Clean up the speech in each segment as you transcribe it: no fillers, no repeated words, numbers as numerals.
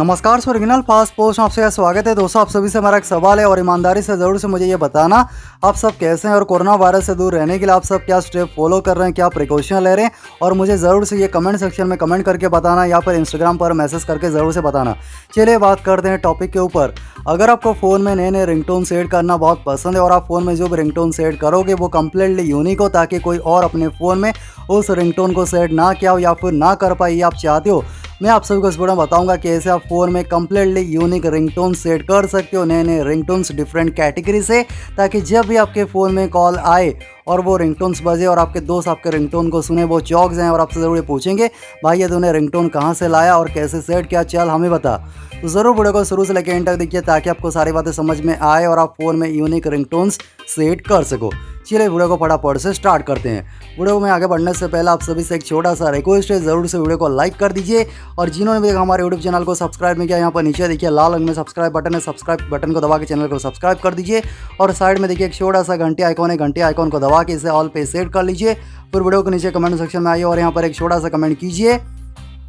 नमस्कार original fast post आपसे स्वागत है दोस्तों। आप सभी से मेरा एक सवाल है और ईमानदारी से ज़रूर से मुझे ये बताना आप सब कैसे हैं और कोरोना वायरस से दूर रहने के लिए आप सब क्या स्टेप फॉलो कर रहे हैं, क्या प्रिकॉशन ले रहे हैं, और मुझे ज़रूर से ये कमेंट सेक्शन में कमेंट करके बताना या फिर इंस्टाग्राम पर मैसेज करके ज़रूर से बताना। चलिए बात करते हैं टॉपिक के ऊपर। अगर आपको फ़ोन में नए नए रिंगटोन सेट करना बहुत पसंद है और आप फ़ोन में जो भी रिंगटोन सेट करोगे वो कम्प्लीटली यूनिक हो ताकि कोई और अपने फ़ोन में उस रिंगटोन को सेट ना किया हो या फिर ना कर पाए, ये आप चाहते हो, मैं आप सभी को इस वीडियो में बताऊंगा कि ऐसे आप फ़ोन में कम्प्लीटली यूनिक रिंगटोन सेट कर सकते हो, नए नए रिंगटोन्स डिफरेंट कैटेगरी से, ताकि जब भी आपके फ़ोन में कॉल आए और वो रिंगटोन्स बजे और आपके दोस्त आपके रिंगटोन को सुने वो चौंक जाएं और आपसे ज़रूर ये पूछेंगे भाई ये तूने रिंगटोन कहाँ से लाया और कैसे सेट किया, चल हमें बता। तो ज़रूर वीडियो को शुरू से लेकर एंड तक देखिए ताकि आपको सारी बातें समझ में आए और आप फ़ोन में यूनिक रिंगटोन्स सेट कर सको। चलिए वीडियो को फटाफट से स्टार्ट करते हैं। वीडियो में आगे बढ़ने से पहले आप सभी से एक छोटा सा रिक्वेस्ट है, ज़रूर से वीडियो को लाइक कर दीजिए और जिन्होंने भी हमारे यूट्यूब चैनल को सब्सक्राइब नहीं किया यहाँ पर नीचे देखिए लाल रंग में सब्सक्राइब बटन है, सब्सक्राइब बटन को दबा के चैनल को सब्सक्राइब कर दीजिए और साइड में देखिए एक छोटा सा घंटी आइकॉन है, घंटी आइकॉन को दबा के इसे ऑल पे सेट कर लीजिए। फिर वीडियो के नीचे कमेंट सेक्शन में आइए और यहाँ पर एक छोटा सा कमेंट कीजिए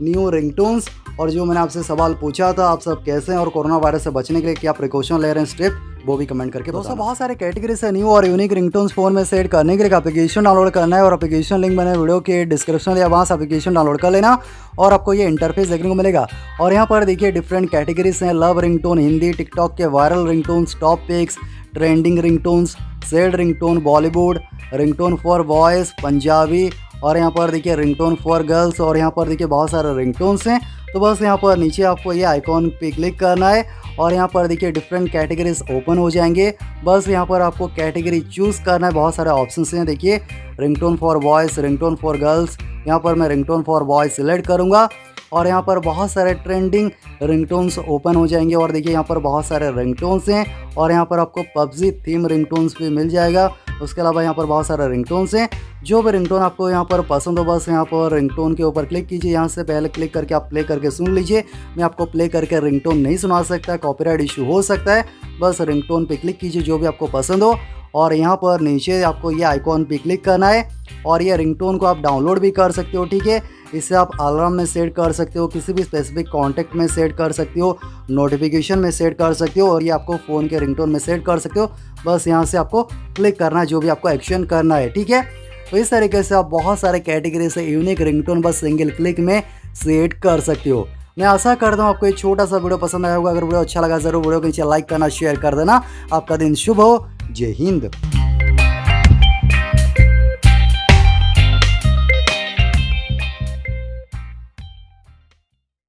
न्यू रिंगटोन्स, और जो मैंने आपसे सवाल पूछा था आप सब कैसे हैं और कोरोना वायरस से बचने के लिए क्या प्रिकॉशन ले रहे हैं स्टेप, वो भी कमेंट करके दोस्तों। बहुत सारे कैटेगरी से न्यू और यूनिक रिंगटोन्स फोन में सेट करने के लिए एप्लीकेशन डाउनलोड करना है और एप्लीकेशन लिंक मैंने वीडियो के डिस्क्रिप्शन या वहाँ से एप्लीकेशन डाउनलोड कर लेना और आपको ये इंटरफेस देखने को मिलेगा। और यहाँ पर देखिए डिफरेंट कैटेगरीज हैं, लव रिंगटोन, हिंदी, टिकटॉक के viral ringtones, top picks, trending ringtones, sad ringtone, Bollywood ringtone for boys, Punjabi, और यहाँ पर देखिए रिंगटोन फॉर गर्ल्स, और यहाँ पर देखिए बहुत सारे रिंगटोन्स हैं। तो बस यहाँ पर नीचे आपको ये आइकॉन पे क्लिक करना है और यहाँ पर देखिए डिफरेंट कैटेगरीज ओपन हो जाएंगे। बस यहाँ पर आपको कैटेगरी चूज़ करना है, बहुत सारे ऑप्शंस हैं देखिए, ringtone for boys, ringtone for girls. यहाँ पर मैं रिंगटोन फॉर बॉयज़ सिलेक्ट करूँगा और यहाँ पर बहुत सारे ट्रेंडिंग रिंगटोन्स ओपन हो जाएंगे और देखिए यहाँ पर बहुत सारे रिंगटोन्स हैं और यहाँ पर आपको पबजी थीम रिंगटोन्स भी मिल जाएगा। उसके अलावा यहाँ पर बहुत सारे रिंगटोन्स हैं, जो भी रिंगटोन आपको यहाँ पर पसंद हो बस यहाँ पर रिंगटोन के ऊपर क्लिक कीजिए। यहाँ से पहले क्लिक करके आप प्ले करके सुन लीजिए। मैं आपको प्ले करके रिंगटोन नहीं सुना सकता, कॉपीराइट इशू हो सकता है। बस रिंगटोन पे क्लिक कीजिए जो भी आपको पसंद हो और यहाँ पर नीचे आपको ये आइकॉन पे क्लिक करना है और ये रिंगटोन को आप डाउनलोड भी कर सकते हो, ठीक है। इसे आप अलार्म में सेट कर सकते हो, किसी भी स्पेसिफिक कॉन्टैक्ट में सेट कर सकते हो, नोटिफिकेशन में सेट कर सकते हो और ये आपको फ़ोन के रिंगटोन में सेट कर सकते हो। बस यहाँ से आपको क्लिक करना है जो भी आपको एक्शन करना है, ठीक है। तो इस तरीके से आप बहुत सारे कैटेगरी से यूनिक रिंगटोन बस सिंगल क्लिक में सेट कर सकते हो। मैं आशा करता हूँ आपको एक छोटा सा वीडियो पसंद आया होगा। अगर वीडियो अच्छा लगा ज़रूर वीडियो को नीचे लाइक करना, शेयर कर देना। आपका दिन शुभ हो। जय हिंद।